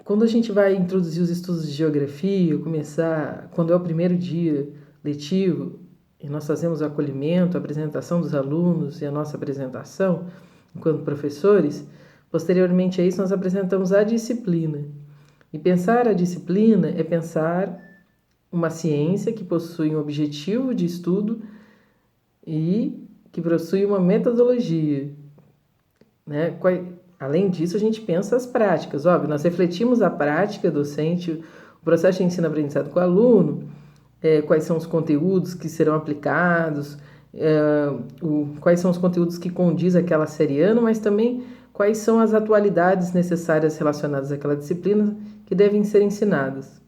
Quando a gente vai introduzir os estudos de geografia, quando é o primeiro dia letivo, e nós fazemos o acolhimento, a apresentação dos alunos e a nossa apresentação enquanto professores, posteriormente a isso nós apresentamos a disciplina. E pensar a disciplina é pensar uma ciência que possui um objetivo de estudo e que possui uma metodologia, né? Além disso, a gente pensa as práticas. Óbvio, nós refletimos a prática docente, o processo de ensino-aprendizado com o aluno, quais são os conteúdos que serão aplicados, quais são os conteúdos que condiz aquela série ano, mas também quais são as atualidades necessárias relacionadas àquela disciplina que devem ser ensinadas.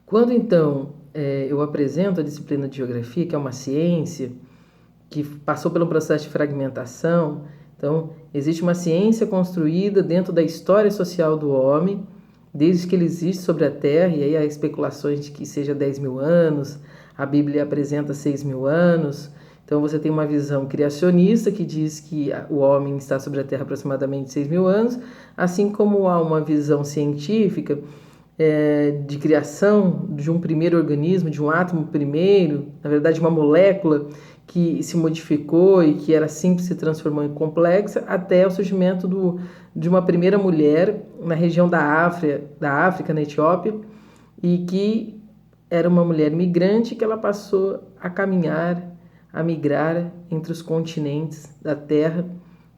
Quando, então, eu apresento a disciplina de geografia, que é uma ciência que passou pelo processo de fragmentação, então, existe uma ciência construída dentro da história social do homem, desde que ele existe sobre a Terra, e aí há especulações de que seja 10 mil anos, a Bíblia apresenta 6 mil anos. Então, você tem uma visão criacionista que diz que o homem está sobre a Terra aproximadamente 6 mil anos, assim como há uma visão científica de criação de um primeiro organismo, de um átomo primeiro, na verdade uma molécula que se modificou e que era simples se transformou em complexa, até o surgimento de uma primeira mulher na região da África, na Etiópia, e que era uma mulher migrante que ela passou a caminhar, a migrar entre os continentes da Terra,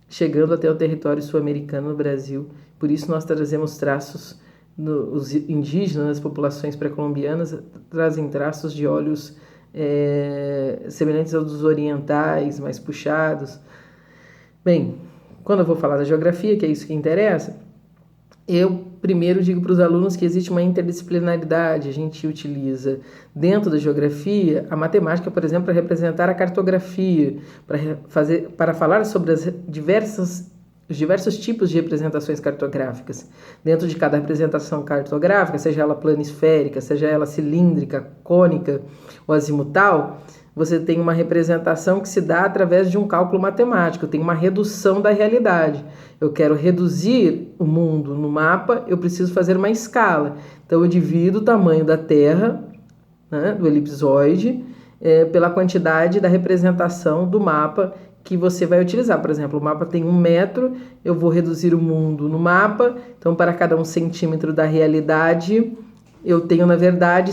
chegando até o território sul-americano no Brasil. Por isso nós trazemos traços, os indígenas, as populações pré-colombianas, trazem traços de olhos semelhantes aos dos orientais, mais puxados. Bem, quando eu vou falar da geografia, que é isso que interessa, eu primeiro digo para os alunos que existe uma interdisciplinaridade. A gente utiliza dentro da geografia a matemática, por exemplo, para representar a cartografia, para falar sobre os diversos tipos de representações cartográficas. Dentro de cada representação cartográfica, seja ela planisférica, seja ela cilíndrica, cônica ou azimutal, você tem uma representação que se dá através de um cálculo matemático, tem uma redução da realidade. Eu quero reduzir o mundo no mapa, eu preciso fazer uma escala. Então eu divido o tamanho da Terra, né, do elipsoide, pela quantidade da representação do mapa que você vai utilizar. Por exemplo, o mapa tem 1 metro, eu vou reduzir o mundo no mapa, então para cada 1 centímetro da realidade, eu tenho, na verdade,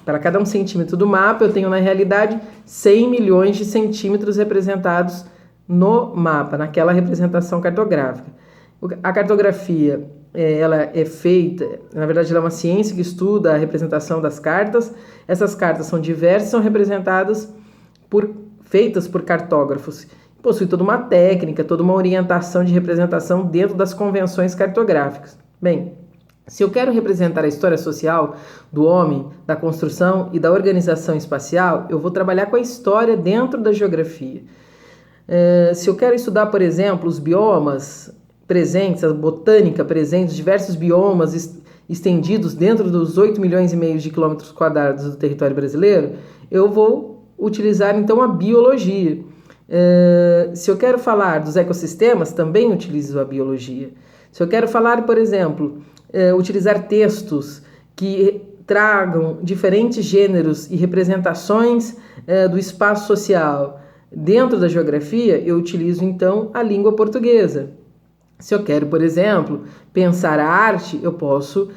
para cada 1 centímetro do mapa, eu tenho, na realidade, 100 milhões de centímetros representados no mapa, naquela representação cartográfica. A cartografia, ela é feita, na verdade, ela é uma ciência que estuda a representação das cartas. Essas cartas são diversas, são representadas feitas por cartógrafos. Possui toda uma técnica, toda uma orientação de representação dentro das convenções cartográficas. Bem, se eu quero representar a história social do homem, da construção e da organização espacial, eu vou trabalhar com a história dentro da geografia. Se eu quero estudar, por exemplo, os biomas presentes, a botânica presente, diversos biomas estendidos dentro dos 8 milhões e meio de quilômetros quadrados do território brasileiro, eu vou utilizar então a biologia. Se eu quero falar dos ecossistemas, também utilizo a biologia. Se eu quero falar, por exemplo, utilizar textos que tragam diferentes gêneros e representações do espaço social dentro da geografia, eu utilizo então a língua portuguesa. Se eu quero, por exemplo, pensar a arte, eu posso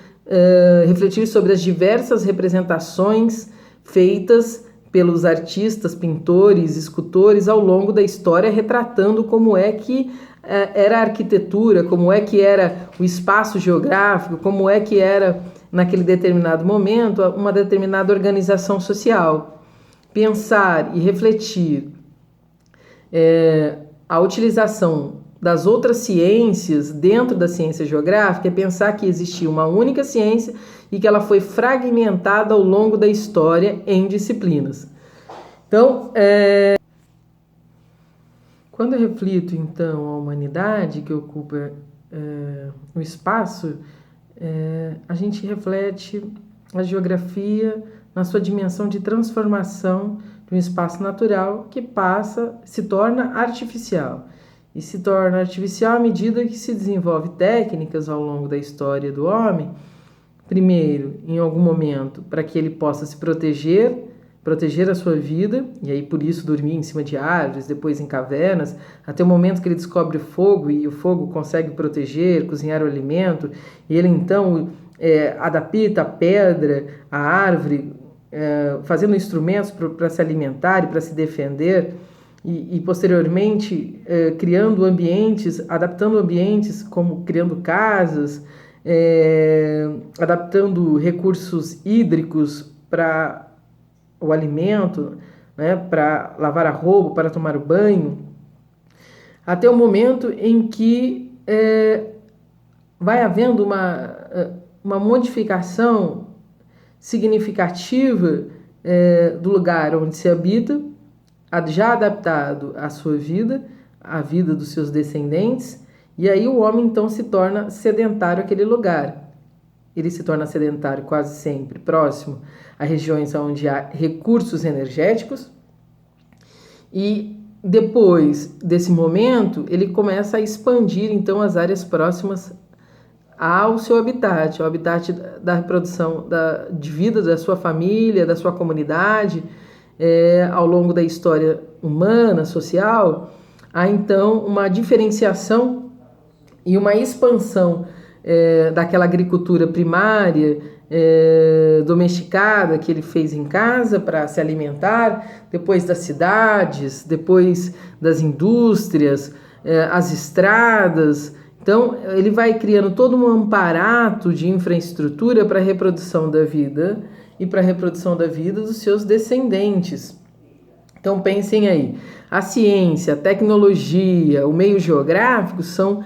refletir sobre as diversas representações feitas pelos artistas, pintores, escultores ao longo da história, retratando como é que era a arquitetura, como é que era o espaço geográfico, como é que era, naquele determinado momento, uma determinada organização social. Pensar e refletir a utilização das outras ciências dentro da ciência geográfica é pensar que existia uma única ciência e que ela foi fragmentada ao longo da história em disciplinas. Então, quando eu reflito, então, a humanidade que ocupa o espaço, a gente reflete a geografia na sua dimensão de transformação de um espaço natural que se torna artificial. e se torna artificial à medida que se desenvolve técnicas ao longo da história do homem, primeiro, em algum momento, para que ele possa se proteger a sua vida, e aí por isso dormir em cima de árvores, depois em cavernas, até o momento que ele descobre o fogo e o fogo consegue proteger, cozinhar o alimento, e ele então adapta a pedra, a árvore, fazendo instrumentos para se alimentar e para se defender, e posteriormente criando ambientes, adaptando ambientes como criando casas, adaptando recursos hídricos para o alimento, né, para lavar a roupa, para tomar banho, até o momento em que vai havendo uma modificação significativa do lugar onde se habita, já adaptado à sua vida, à vida dos seus descendentes, e aí o homem então se torna sedentário àquele lugar. Ele se torna sedentário quase sempre próximo a regiões onde há recursos energéticos, e depois desse momento ele começa a expandir então as áreas próximas ao seu habitat, ao habitat da reprodução de vida da sua família, da sua comunidade. Ao longo da história humana, social, há então uma diferenciação e uma expansão daquela agricultura primária, domesticada, que ele fez em casa para se alimentar, depois das cidades, depois das indústrias, as estradas. Então, ele vai criando todo um aparato de infraestrutura para a reprodução da vida e para a reprodução da vida dos seus descendentes. Então, pensem aí, a ciência, a tecnologia, o meio geográfico são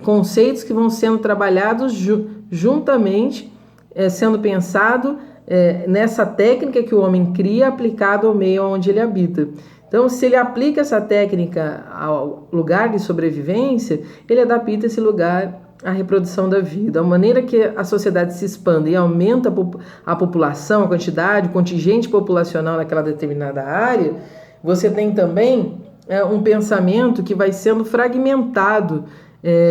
conceitos que vão sendo trabalhados juntamente, sendo pensado nessa técnica que o homem cria aplicado ao meio onde ele habita. Então, se ele aplica essa técnica ao lugar de sobrevivência, ele adapta esse lugar à reprodução da vida. A maneira que a sociedade se expande e aumenta a população, a quantidade, o contingente populacional naquela determinada área, você tem também um pensamento que vai sendo fragmentado,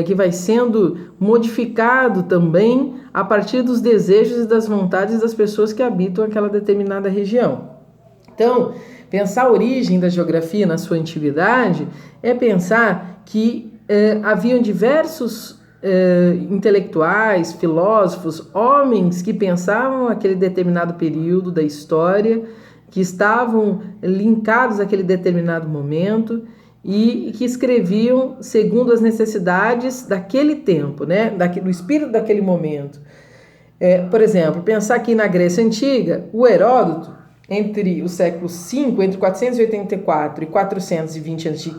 que vai sendo modificado também a partir dos desejos e das vontades das pessoas que habitam aquela determinada região. Então, pensar a origem da geografia na sua antiguidade é pensar que haviam diversos intelectuais, filósofos, homens que pensavam aquele determinado período da história, que estavam linkados àquele determinado momento e que escreviam segundo as necessidades daquele tempo, né? Do espírito daquele momento. Por exemplo, pensar que na Grécia Antiga, o Heródoto, entre os séculos V, entre 484 e 420 a.C.,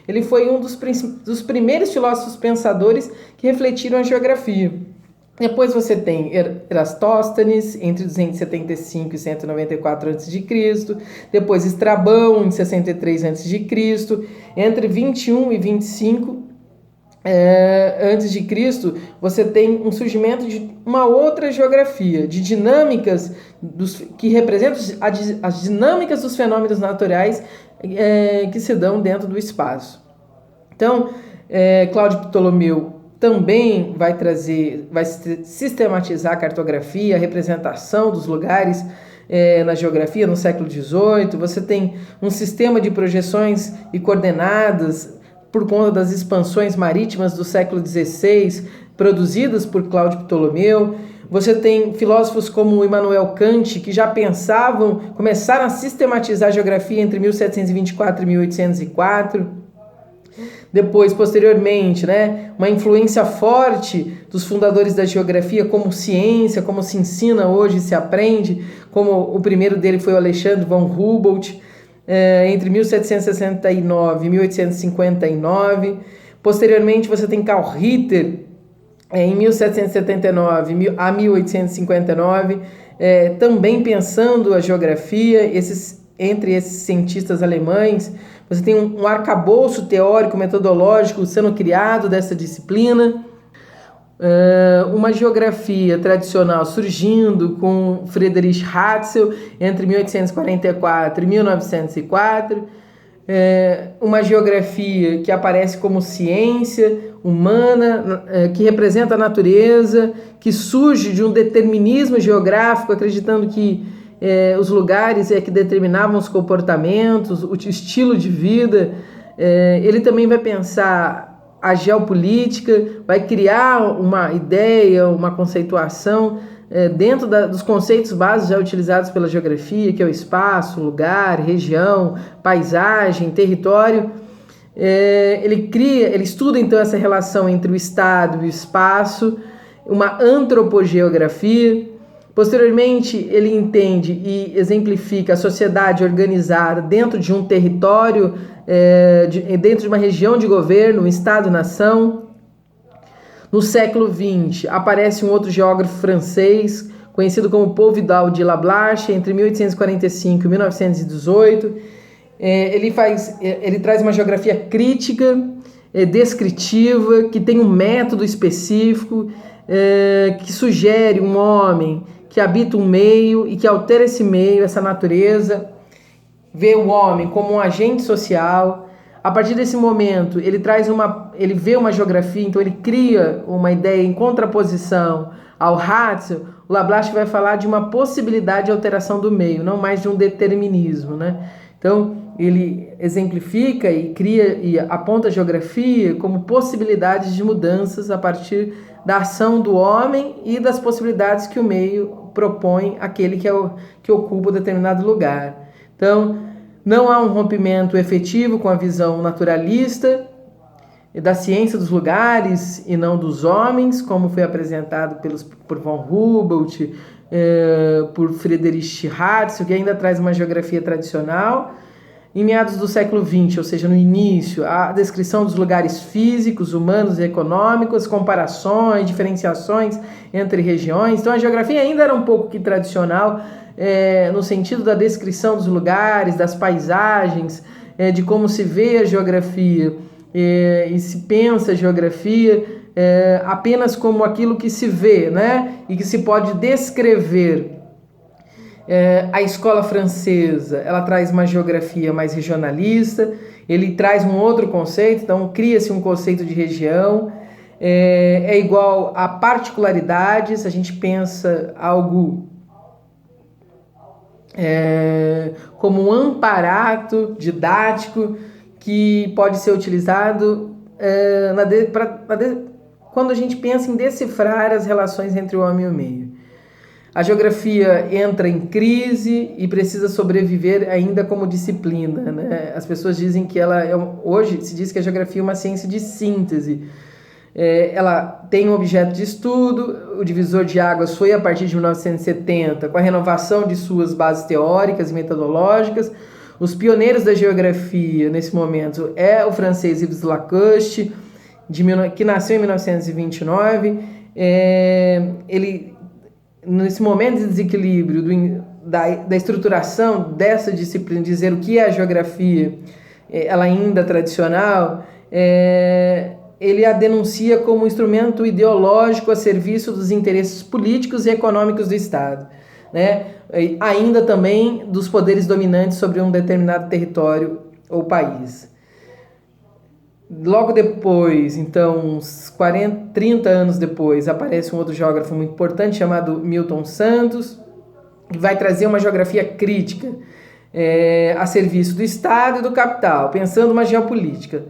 ele foi um dos primeiros filósofos pensadores que refletiram a geografia. Depois você tem Erastóstenes, entre 275 e 194 a.C., depois Estrabão, em 63 a.C., entre 21 e 25 antes de Cristo, você tem um surgimento de uma outra geografia, de dinâmicas que representam as dinâmicas dos fenômenos naturais que se dão dentro do espaço. Então, Cláudio Ptolomeu também vai sistematizar a cartografia, a representação dos lugares na geografia no século XVIII. Você tem um sistema de projeções e coordenadas por conta das expansões marítimas do século XVI, produzidas por Cláudio Ptolomeu. Você tem filósofos como Immanuel Kant, que já começaram a sistematizar a geografia entre 1724 e 1804. Depois, posteriormente, uma influência forte dos fundadores da geografia como ciência, como se ensina hoje, se aprende, como o primeiro dele foi o Alexandre von Humboldt, entre 1769 e 1859. Posteriormente, você tem Carl Ritter, em 1779 a 1859, também pensando a geografia. Entre esses cientistas alemães, você tem um arcabouço teórico, metodológico sendo criado dessa disciplina. Uma geografia tradicional surgindo com Friedrich Ratzel entre 1844 e 1904. uma geografia que aparece como ciência humana, que representa a natureza, que surge de um determinismo geográfico, acreditando que os lugares que determinavam os comportamentos, o estilo de vida. Ele também vai pensar a geopolítica, vai criar uma ideia, uma conceituação dentro dos conceitos básicos já utilizados pela geografia, que é o espaço, lugar, região, paisagem, território. Ele estuda então essa relação entre o Estado e o espaço, uma antropogeografia. Posteriormente, ele entende e exemplifica a sociedade organizada dentro de um território, dentro de uma região de governo, um Estado-nação. No século XX, aparece um outro geógrafo francês, conhecido como Paul Vidal de Lablache, entre 1845 e 1918. Ele traz uma geografia crítica, descritiva, que tem um método específico, que sugere um homem que habita um meio e que altera esse meio, essa natureza, vê o homem como um agente social. A partir desse momento, ele vê uma geografia, então ele cria uma ideia em contraposição ao Ratzel. O Lablache vai falar de uma possibilidade de alteração do meio, não mais de um determinismo, né? Então, ele exemplifica e cria e aponta a geografia como possibilidades de mudanças a partir da ação do homem e das possibilidades que o meio propõe àquele que ocupa um determinado lugar. Então, não há um rompimento efetivo com a visão naturalista da ciência dos lugares e não dos homens, como foi apresentado por von Humboldt, por Friedrich Ratzel, que ainda traz uma geografia tradicional. Em meados do século XX, ou seja, no início, a descrição dos lugares físicos, humanos e econômicos, comparações, diferenciações entre regiões. Então a geografia ainda era um pouco que tradicional, no sentido da descrição dos lugares, das paisagens, de como se vê a geografia e se pensa a geografia apenas como aquilo que se vê, né? E que se pode descrever. A escola francesa, ela traz uma geografia mais regionalista, ele traz um outro conceito, então cria-se um conceito de região, é igual a particularidades, a gente pensa algo como um amparato didático que pode ser utilizado quando a gente pensa em decifrar as relações entre o homem e o meio. A geografia entra em crise e precisa sobreviver ainda como disciplina, né? As pessoas dizem que hoje se diz que a geografia é uma ciência de síntese. Ela tem um objeto de estudo, o divisor de águas foi a partir de 1970, com a renovação de suas bases teóricas e metodológicas. Os pioneiros da geografia, nesse momento, é o francês Yves Lacoste, que nasceu em 1929. Nesse momento de desequilíbrio da estruturação dessa disciplina, dizer o que é a geografia, ela ainda tradicional, ele a denuncia como um instrumento ideológico a serviço dos interesses políticos e econômicos do Estado, né? E ainda também dos poderes dominantes sobre um determinado território ou país. Logo depois, então, uns 30 anos depois, aparece um outro geógrafo muito importante chamado Milton Santos, que vai trazer uma geografia crítica a serviço do Estado e do capital, pensando uma geopolítica.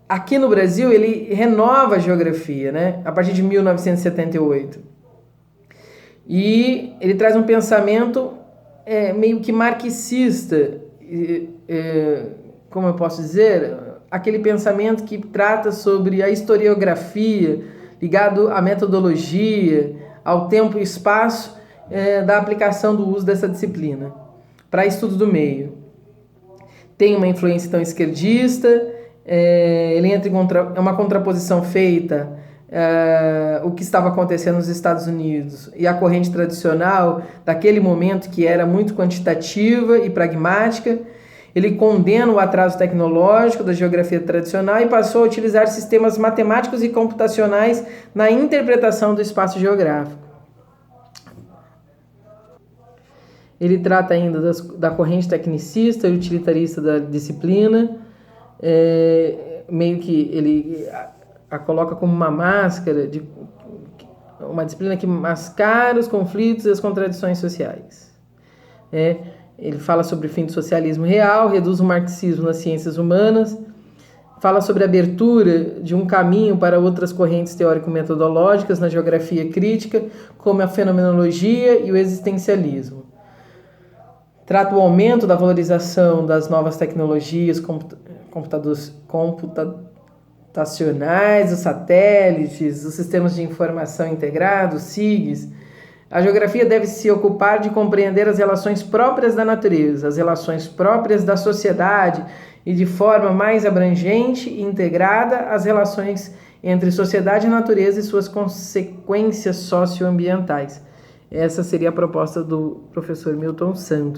Aqui no Brasil, ele renova a geografia, né, a partir de 1978. E ele traz um pensamento meio que marxista, como eu posso dizer, aquele pensamento que trata sobre a historiografia, ligado à metodologia, ao tempo e espaço da aplicação do uso dessa disciplina para estudo do meio. Tem uma influência então esquerdista, ele entra é uma contraposição feita o que estava acontecendo nos Estados Unidos e a corrente tradicional daquele momento que era muito quantitativa e pragmática. Ele condena o atraso tecnológico da geografia tradicional e passou a utilizar sistemas matemáticos e computacionais na interpretação do espaço geográfico. Ele trata ainda da corrente tecnicista e utilitarista da disciplina, meio que ele a coloca como uma máscara, uma disciplina que mascara os conflitos e as contradições sociais. Ele fala sobre o fim do socialismo real, reduz o marxismo nas ciências humanas, fala sobre a abertura de um caminho para outras correntes teórico-metodológicas na geografia crítica, como a fenomenologia e o existencialismo. Trata o aumento da valorização das novas tecnologias computacionais, os satélites, os sistemas de informação integrados, SIGs. A geografia deve se ocupar de compreender as relações próprias da natureza, as relações próprias da sociedade e, de forma mais abrangente e integrada, as relações entre sociedade e natureza e suas consequências socioambientais. Essa seria a proposta do professor Milton Santos.